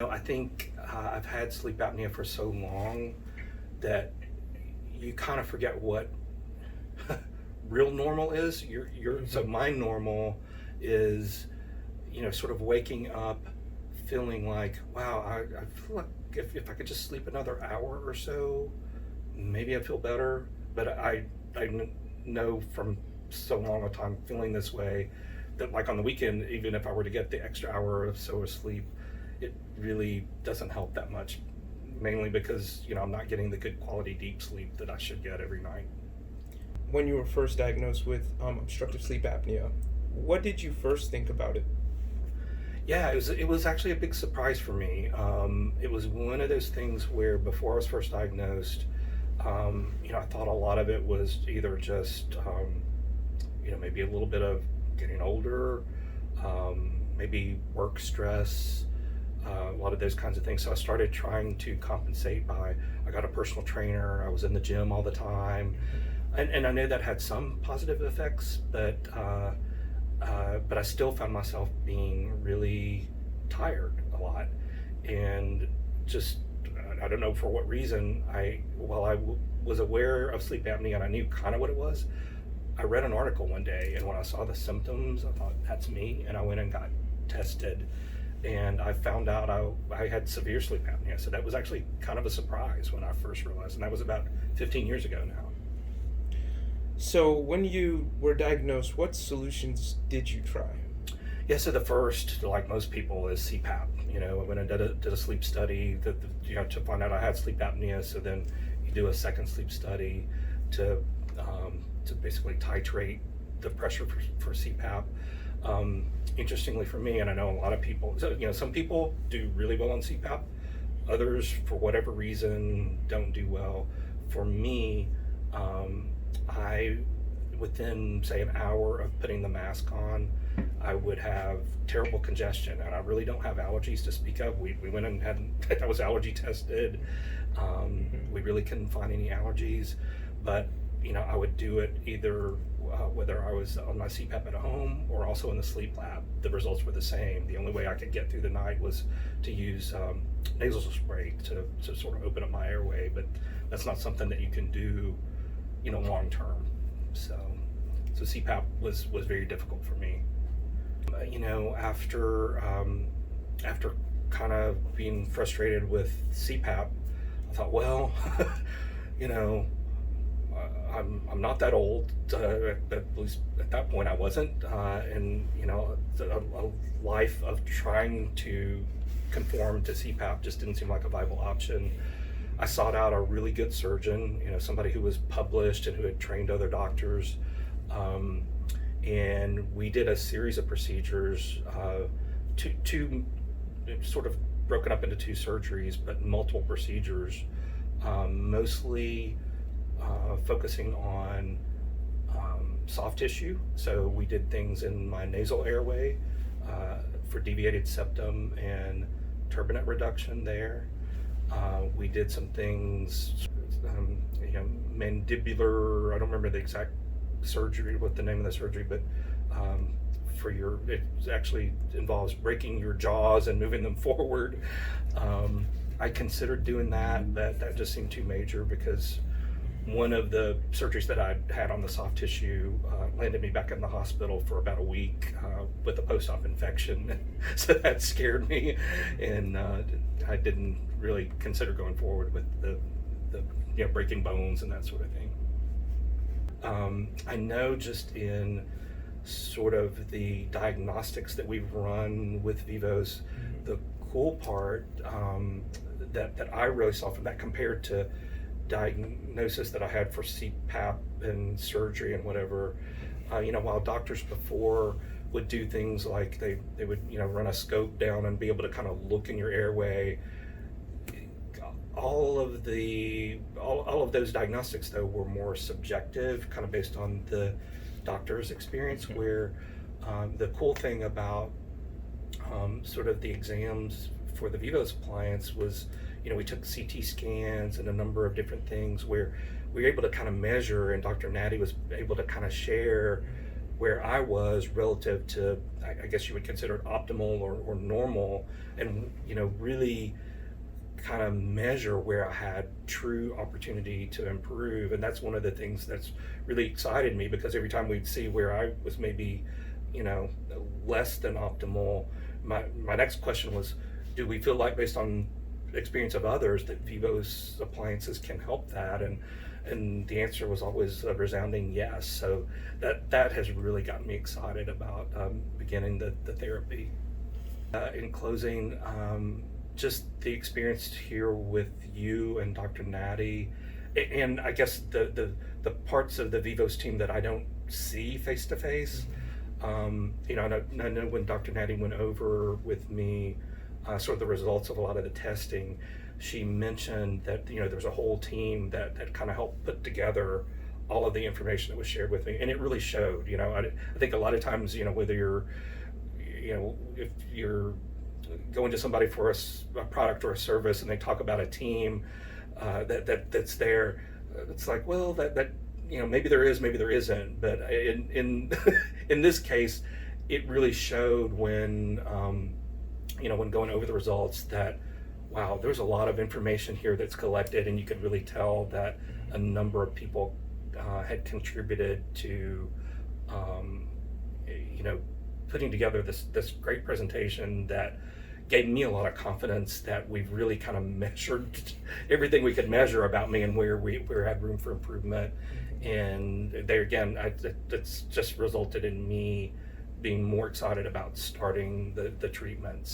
I think I've had sleep apnea for so long that you kind of forget what real normal is. So my normal is, sort of waking up feeling like, wow, I feel like if I could just sleep another hour or so, maybe I'd feel better. But I know from so long a time feeling this way that, like, on the weekend, even if I were to get the extra hour or so of sleep, it really doesn't help that much, mainly because I'm not getting the good quality deep sleep that I should get every night. When you were first diagnosed with obstructive sleep apnea, what did you first think about it? Yeah, it was actually a big surprise for me. It was one of those things where before I was first diagnosed, I thought a lot of it was either just maybe a little bit of getting older, maybe work stress, a lot of those kinds of things. So I started trying to compensate I got a personal trainer. I was in the gym all the time, and I know that had some positive effects, but I still found myself being really tired a lot, and just I don't know for what reason. While I was aware of sleep apnea and I knew kind of what it was, I read an article one day, and when I saw the symptoms, I thought, that's me, and I went and got tested, and I found out I had severe sleep apnea. So that was actually kind of a surprise when I first realized, and that was about 15 years ago now. So when you were diagnosed, what solutions did you try? Yeah, so the first, like most people, is CPAP. I went and did a sleep study to find out I had sleep apnea. So then you do a second sleep study to basically titrate the pressure for CPAP. Interestingly for me, and I know a lot of people, so some people do really well on CPAP, others for whatever reason don't do well. For me, I within say an hour of putting the mask on, I would have terrible congestion, and I really don't have allergies to speak of. We went and I was allergy tested. We really couldn't find any allergies, but I would do it either whether I was on my CPAP at home or also in the sleep lab. The results were the same. The only way I could get through the night was to use nasal spray to sort of open up my airway, but that's not something that you can do long term. So CPAP was very difficult for me. After kind of being frustrated with CPAP, I thought, well, I'm not that old. At least at that point, I wasn't. And a life of trying to conform to CPAP just didn't seem like a viable option. I sought out a really good surgeon, somebody who was published and who had trained other doctors. And we did a series of procedures, two sort of broken up into two surgeries, but multiple procedures, mostly focusing on soft tissue. So we did things in my nasal airway for deviated septum and turbinate reduction there. We did some things, mandibular, I don't remember the exact surgery, what the name of the surgery, but it actually involves breaking your jaws and moving them forward. I considered doing that, but that just seemed too major because one of the surgeries that I had on the soft tissue landed me back in the hospital for about a week with a post-op infection. So that scared me, and I didn't really consider going forward with the breaking bones and that sort of thing. I know just in sort of the diagnostics that we've run with Vivos, the cool part that I really saw from that compared to diagnosis that I had for CPAP and surgery and whatever, while doctors before would do things like they would run a scope down and be able to kind of look in your airway. All of those diagnostics though were more subjective, kind of based on the doctor's experience. Where the cool thing about sort of the exams for the Vivos clients was, we took CT scans and a number of different things where we were able to kind of measure, and Dr. Nnadi was able to kind of share where I was relative to, I guess you would consider it optimal or normal, and really kind of measure where I had true opportunity to improve. And that's one of the things that's really excited me, because every time we'd see where I was maybe less than optimal, my next question was, do we feel like, based on experience of others, that Vivos appliances can help that? And the answer was always a resounding yes. So that has really gotten me excited about beginning the therapy. In closing, just the experience here with you and Dr. Nnadi, and I guess the parts of the Vivos team that I don't see face to face. I know when Dr. Nnadi went over with me sort of the results of a lot of the testing, she mentioned that there was a whole team that kind of helped put together all of the information that was shared with me, and it really showed. I think a lot of times, whether you're if you're going to somebody for a product or a service and they talk about a team that's there, it's like, well, that maybe there is, maybe there isn't. But in in this case, it really showed when when going over the results that, wow, there's a lot of information here that's collected, and you could really tell that a number of people had contributed to putting together this great presentation that gave me a lot of confidence that we've really kind of measured everything we could measure about me and where we had room for improvement. And there again, it's just resulted in me being more excited about starting the treatments.